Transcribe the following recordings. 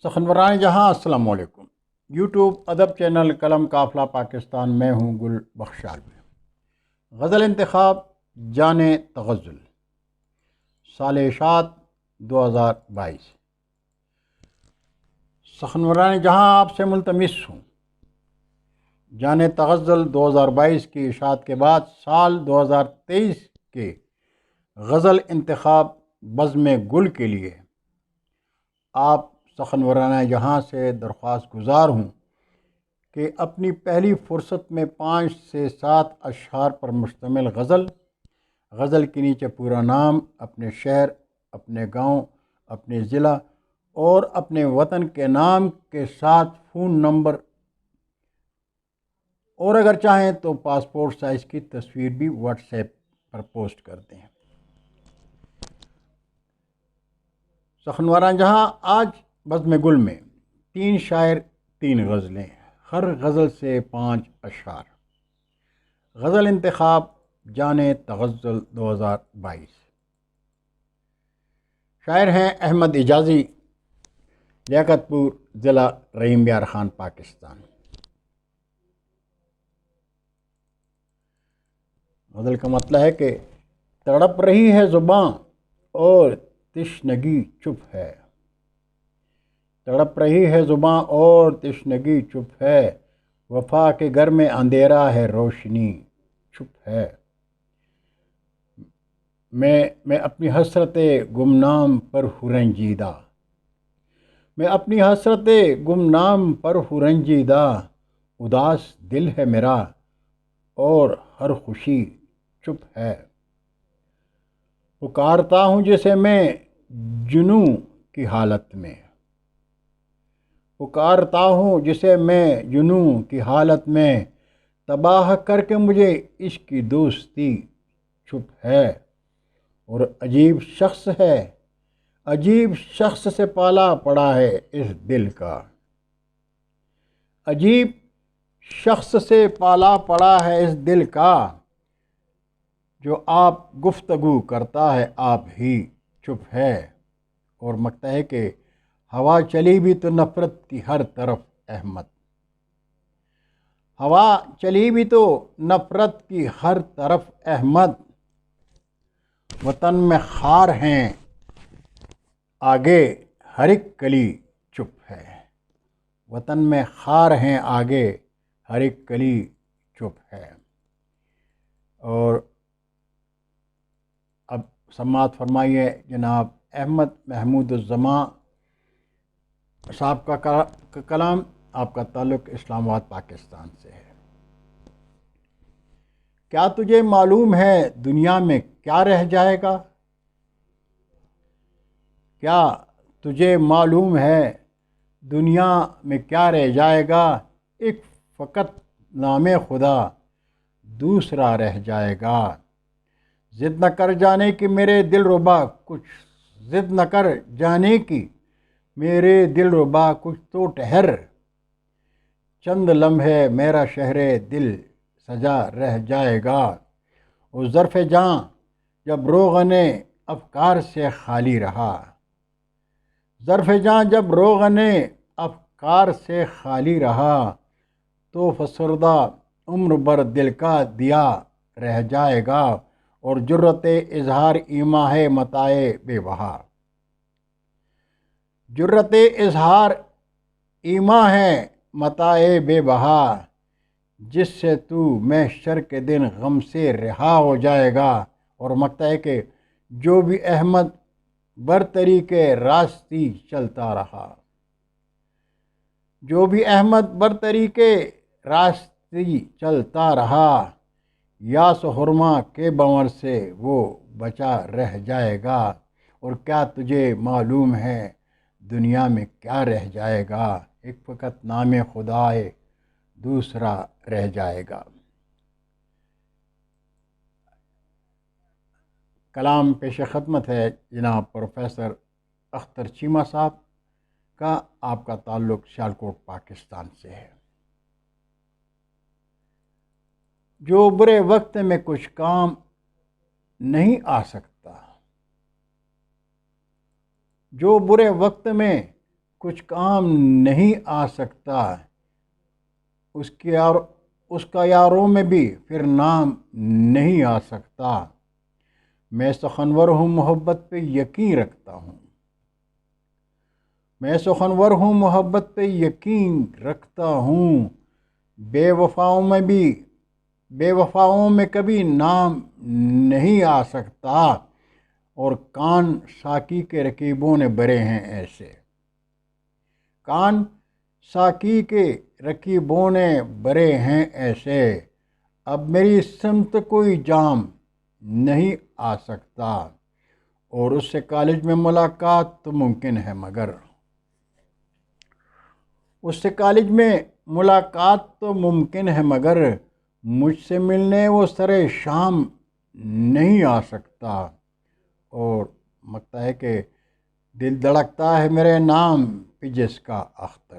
سخنوران جہاں السلام علیکم۔ یوٹیوب ادب چینل قلم قافلہ پاکستان میں ہوں گل بخشال میں۔ غزل انتخاب جان تغزل، سال اشاعت 2022۔ سخنوران جہاں آپ سے ملتمس ہوں، جان تغزل 2022 کی اشاعت کے بعد سال 2023 کے غزل انتخاب بزم گل کے لیے آپ سخنوران جہاں سے درخواست گزار ہوں کہ اپنی پہلی فرصت میں 5 سے 7 اشعار پر مشتمل غزل کے نیچے پورا نام، اپنے شہر، اپنے گاؤں، اپنے ضلع اور اپنے وطن کے نام کے ساتھ فون نمبر اور اگر چاہیں تو پاسپورٹ سائز کی تصویر بھی واٹس ایپ پر پوسٹ کر دیں۔ سخنوران جہاں آج بزم گل میں 3 شاعر 3 غزلیں، ہر غزل سے 5 اشعار۔ غزل انتخاب جان تغزل 2022۔ شاعر ہیں احمد اجازی، لیاقت پور، ضلع رحیم یار خان، پاکستان۔ غزل کا مطلب ہے کہ تڑپ رہی ہے زباں اور تشنگی چپ ہے، تڑپ رہی ہے زباں اور تشنگی چپ ہے، وفا کے گھر میں اندھیرا ہے روشنی چھپ ہے، میں اپنی حسرت گمنام پر ہوں رنجیدہ، میں اپنی حسرت گمنام پر ہوں رنجیدہ، اداس دل ہے میرا اور ہر خوشی چپ ہے، پکارتا ہوں جسے میں جنوں کی حالت میں، پکارتا ہوں جسے میں جنوں کی حالت میں، تباہ کر کے مجھے عشق کی دوستی چھپ ہے، اور عجیب شخص سے پالا پڑا ہے اس دل کا، عجیب شخص سے پالا پڑا ہے اس دل کا، جو آپ گفتگو کرتا ہے آپ ہی چپ ہے، اور مکتا ہے کہ ہوا چلی بھی تو نفرت کی ہر طرف احمد، ہوا چلی بھی تو نفرت کی ہر طرف احمد، وطن میں خار ہیں آگے ہر ایک کلی چپ ہے، وطن میں خار ہیں آگے ہر ایک کلی چپ ہے۔ اور اب سماعت فرمائیے جناب احمد محمود الزماں صاحب کا کلام۔ آپ کا تعلق اسلام آباد پاکستان سے ہے۔ کیا تجھے معلوم ہے دنیا میں کیا رہ جائے گا؟ کیا تجھے معلوم ہے دنیا میں کیا رہ جائے گا؟ ایک فقط نام خدا دوسرا رہ جائے گا، ضد نہ کر جانے کی میرے دل ربا کچھ، ضد نہ کر جانے کی میرے دل ربا کچھ تو ٹھہر، چند لمحے میرا شہر دل سجا رہ جائے گا، اور ظرف جاں جب روغن افکار سے خالی رہا، ظرف جاں جب روغن افکار سے خالی رہا، تو فسردہ عمر بھر دل کا دیا رہ جائے گا، اور جرت اظہار ایما ہے متاع بے بہا، جرت اظہار ایما ہے متاع بے بہا، جس سے تو محشر کے دن غم سے رہا ہو جائے گا، اور مکتا ہے کہ جو بھی احمد برتری کے راستی چلتا رہا، جو بھی احمد برتری کے راستی چلتا رہا، یاس حرما کے بنور سے وہ بچا رہ جائے گا، اور کیا تجھے معلوم ہے دنیا میں کیا رہ جائے گا؟ ایک فقط نام خدا دوسرا رہ جائے گا۔ کلام پیش خدمت ہے جناب پروفیسر اختر چیمہ صاحب کا۔ آپ کا تعلق سیالکوٹ پاکستان سے ہے۔ جو برے وقت میں کچھ کام نہیں آ سکتا، جو برے وقت میں کچھ کام نہیں آ سکتا، اس کا یاروں میں بھی پھر نام نہیں آ سکتا۔ میں سخنور ہوں محبت پہ یقین رکھتا ہوں، میں سخنور ہوں محبت پہ یقین رکھتا ہوں، بے وفاؤں میں کبھی نام نہیں آ سکتا، اور کان ساقی کے رقیبوں نے بھرے ہیں ایسے، کان ساقی کے رقیبوں نے بھرے ہیں ایسے، اب میری سمت کوئی جام نہیں آ سکتا، اور اس سے کالج میں ملاقات تو ممکن ہے مگر مجھ سے ملنے وہ سرے شام نہیں آ سکتا۔ اور مکتا ہے کہ دل دھڑکتا ہے میرے نام پہ جس کا اختر،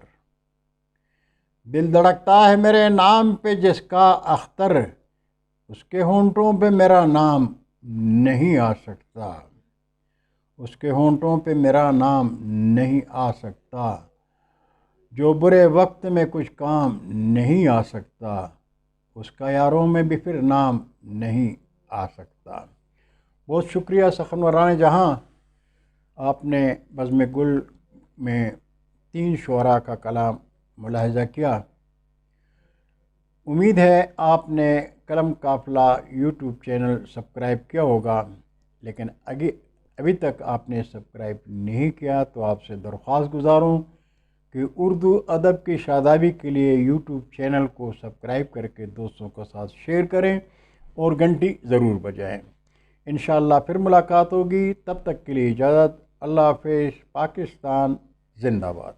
دل دھڑکتا ہے میرے نام پہ جس کا اختر، اس کے ہونٹوں پہ میرا نام نہیں آ سکتا، اس کے ہونٹوں پہ میرا نام نہیں آ سکتا، جو برے وقت میں کچھ کام نہیں آ سکتا، اس کا یاروں میں بھی پھر نام نہیں آ سکتا۔ بہت شکریہ سخنوران جہاں، آپ نے بزم گل میں 3 شعراء کا کلام ملاحظہ کیا۔ امید ہے آپ نے قلم قافلہ یوٹیوب چینل سبسکرائب کیا ہوگا، لیکن ابھی تک آپ نے سبسکرائب نہیں کیا تو آپ سے درخواست گزاروں کہ اردو ادب کی شادابی کے لیے یوٹیوب چینل کو سبسکرائب کر کے دوستوں کے ساتھ شیئر کریں اور گھنٹی ضرور بجائیں۔ انشاءاللہ پھر ملاقات ہوگی، تب تک کے لیے اجازت، اللہ حافظ، پاکستان زندہ باد۔